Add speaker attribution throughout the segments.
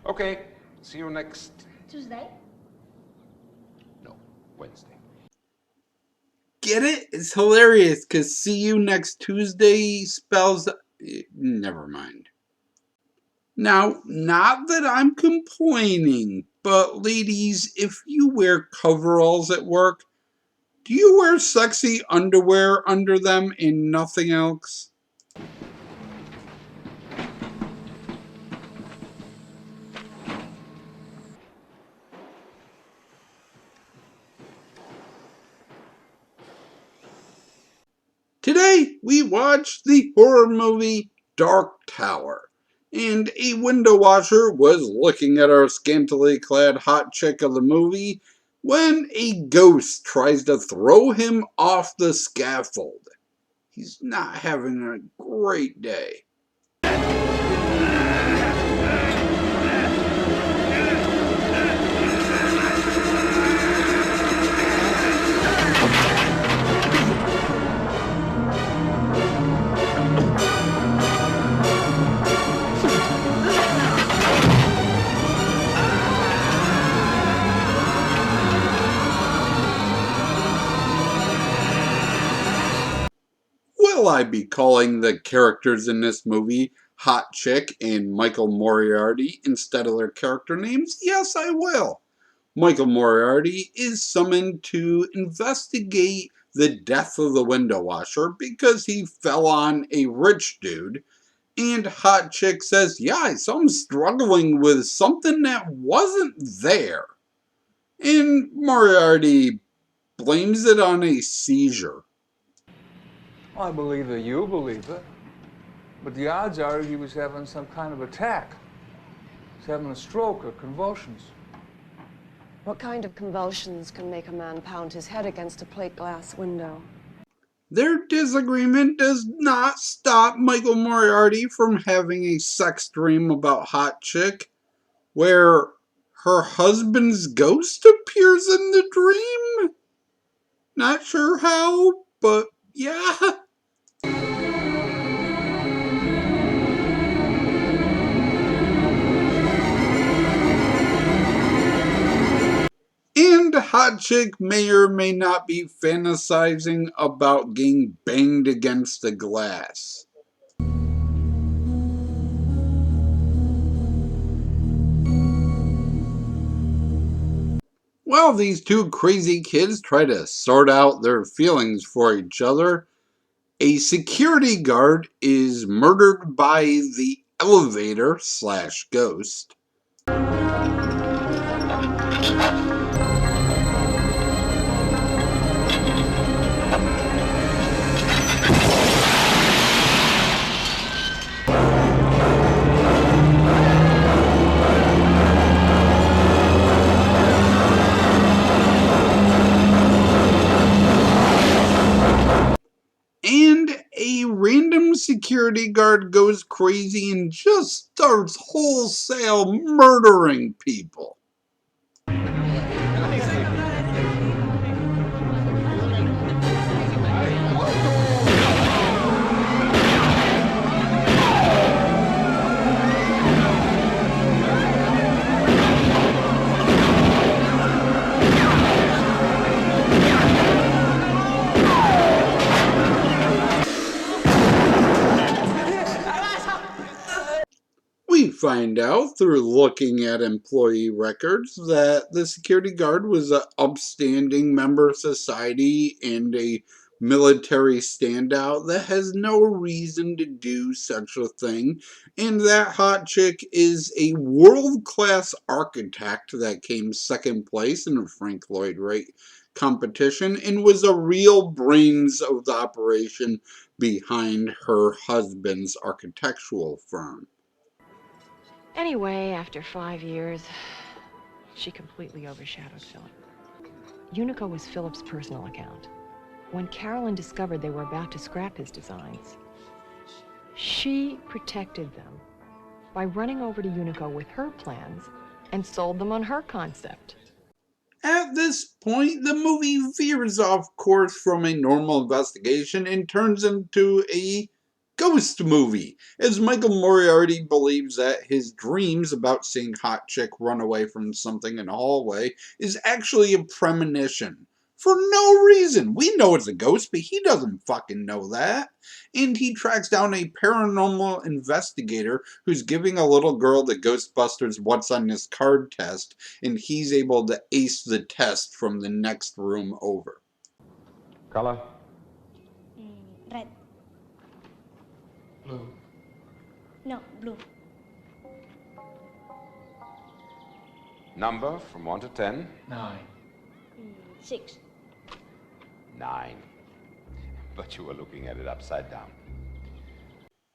Speaker 1: Okay, see you next...
Speaker 2: Tuesday?
Speaker 1: No, Wednesday.
Speaker 3: Get it? It's hilarious because see you next Tuesday spells... Never mind. Now, not that I'm complaining, but ladies, if you wear coveralls at work, do you wear sexy underwear under them and nothing else? Today, we watched the horror movie Dark Tower, and a window washer was looking at our scantily clad hot chick of the movie when a ghost tries to throw him off the scaffold. He's not having a great day. Will I be calling the characters in this movie Hot Chick and Michael Moriarty instead of their character names? Yes, I will. Michael Moriarty is summoned to investigate the death of the window washer because he fell on a rich dude. And Hot Chick says, yeah, I saw him struggling with something that wasn't there. And Moriarty blames it on a seizure.
Speaker 4: I believe that you believe it, but the odds are he was having some kind of attack. He's having a stroke or convulsions.
Speaker 5: What kind of convulsions can make a man pound his head against a plate glass window?
Speaker 3: Their disagreement does not stop Michael Moriarty from having a sex dream about Hot Chick, where her husband's ghost appears in the dream? Not sure how, but yeah. And Hot Chick may or may not be fantasizing about getting banged against the glass. While these two crazy kids try to sort out their feelings for each other, a security guard is murdered by the elevator/ghost. And a random security guard goes crazy and just starts wholesale murdering people. We find out through looking at employee records that the security guard was an upstanding member of society and a military standout that has no reason to do such a thing, and that Hot Chick is a world-class architect that came second place in a Frank Lloyd Wright competition and was a real brains of the operation behind her husband's architectural firm.
Speaker 6: Anyway, after 5 years, she completely overshadowed Philip. Unico was Philip's personal account. When Carolyn discovered they were about to scrap his designs, she protected them by running over to Unico with her plans and sold them on her concept.
Speaker 3: At this point, the movie veers off course from a normal investigation and turns into a ghost movie, as Michael Moriarty believes that his dreams about seeing hot chick run away from something in a hallway is actually a premonition. For no reason. We know it's a ghost, but he doesn't fucking know that. And he tracks down a paranormal investigator who's giving a little girl the Ghostbusters What's on This Card test, and he's able to ace the test from the next room over.
Speaker 1: Color?
Speaker 2: Red.
Speaker 4: Blue.
Speaker 2: No, blue.
Speaker 1: Number from 1 to 10?
Speaker 4: 9.
Speaker 2: 6.
Speaker 1: 9. But you were looking at it upside down.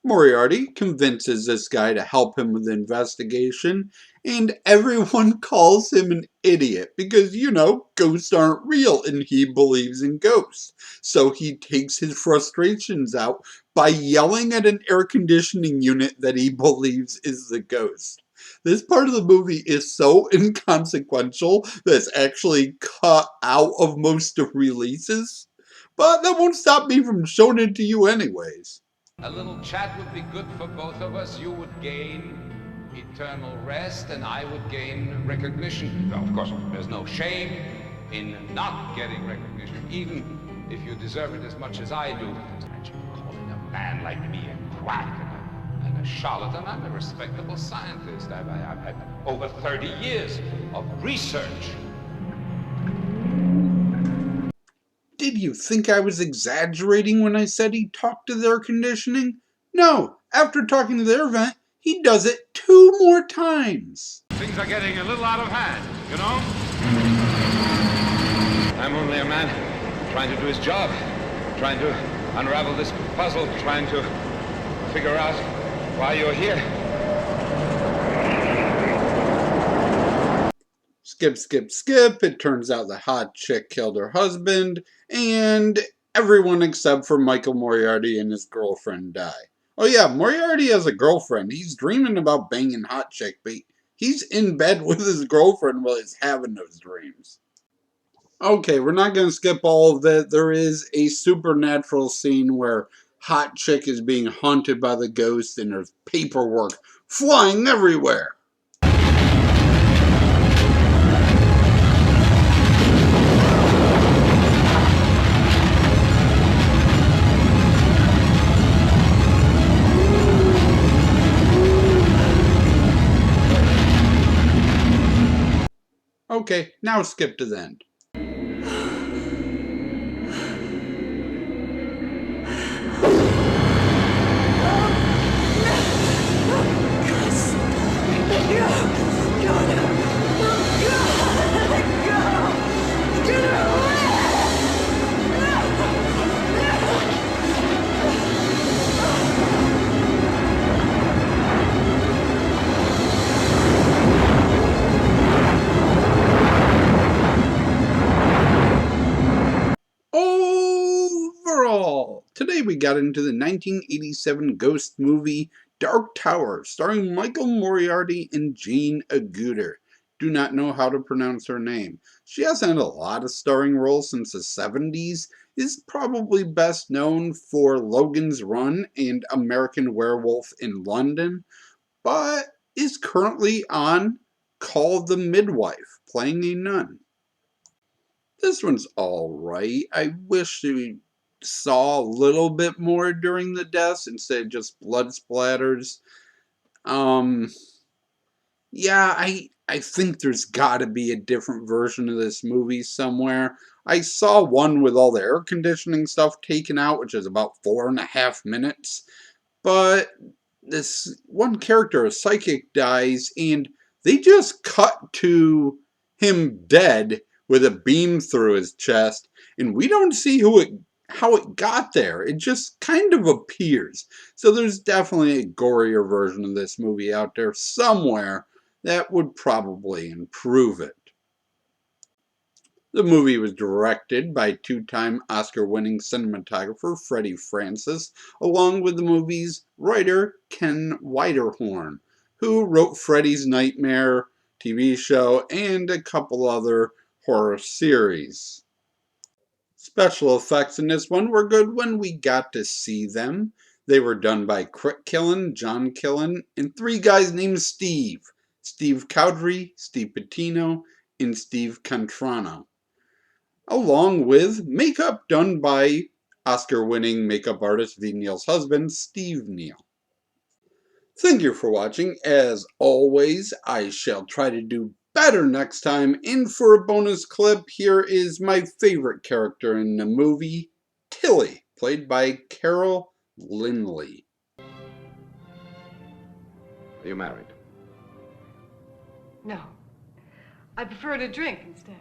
Speaker 3: Moriarty convinces this guy to help him with the investigation, and everyone calls him an idiot because, you know, ghosts aren't real and he believes in ghosts. So he takes his frustrations out by yelling at an air conditioning unit that he believes is the ghost. This part of the movie is so inconsequential that it's actually cut out of most of releases, but that won't stop me from showing it to you anyways.
Speaker 1: A little chat would be good for both of us. You would gain eternal rest, and I would gain recognition. Now, of course, there's no shame in not getting recognition, even if you deserve it as much as I do. Imagine calling a man like me a quack and a charlatan. I'm a respectable scientist. I've had over 30 years of research.
Speaker 3: Did you think I was exaggerating when I said he talked to the air conditioning? No, after talking to their vent, he does it 2 more times.
Speaker 1: Things are getting a little out of hand, you know? I'm only a man trying to do his job, trying to unravel this puzzle, trying to figure out why you're here.
Speaker 3: Skip, skip, skip. It turns out the hot chick killed her husband, and everyone except for Michael Moriarty and his girlfriend die. Oh yeah, Moriarty has a girlfriend. He's dreaming about banging hot chick, but he's in bed with his girlfriend while he's having those dreams. Okay, we're not going to skip all of that. There is a supernatural scene where hot chick is being haunted by the ghost and there's paperwork flying everywhere. Okay, now skip to the end. Overall, today we got into the 1987 ghost movie Dark Tower, starring Michael Moriarty and Jane Agutter. Do not know how to pronounce her name. She hasn't had a lot of starring roles since the 70s, is probably best known for Logan's Run and American Werewolf in London, but is currently on Call the Midwife, playing a nun. This one's alright. I wish we saw a little bit more during the deaths instead of just blood splatters. Yeah, I think there's gotta be a different version of this movie somewhere. I saw one with all the air conditioning stuff taken out, which is about 4.5 minutes. But this one character, a psychic, dies, and they just cut to him dead with a beam through his chest, and we don't see how it got there. It just kind of appears. So there's definitely a gorier version of this movie out there somewhere that would probably improve it. The movie was directed by 2-time Oscar-winning cinematographer Freddie Francis, along with the movie's writer Ken Widerhorn, who wrote Freddy's Nightmare TV show and a couple other horror series. Special effects in this one were good when we got to see them. They were done by Crick Killen, John Killen, and 3 guys named Steve. Steve Cowdery, Steve Patino, and Steve Contrano. Along with makeup done by Oscar-winning makeup artist V. Neal's husband, Steve Neal. Thank you for watching. As always, I shall try to do better next time. And for a bonus clip, here is my favorite character in the movie, Tilly, played by Carol Lynley.
Speaker 7: Are you married?
Speaker 8: No. I prefer to drink instead.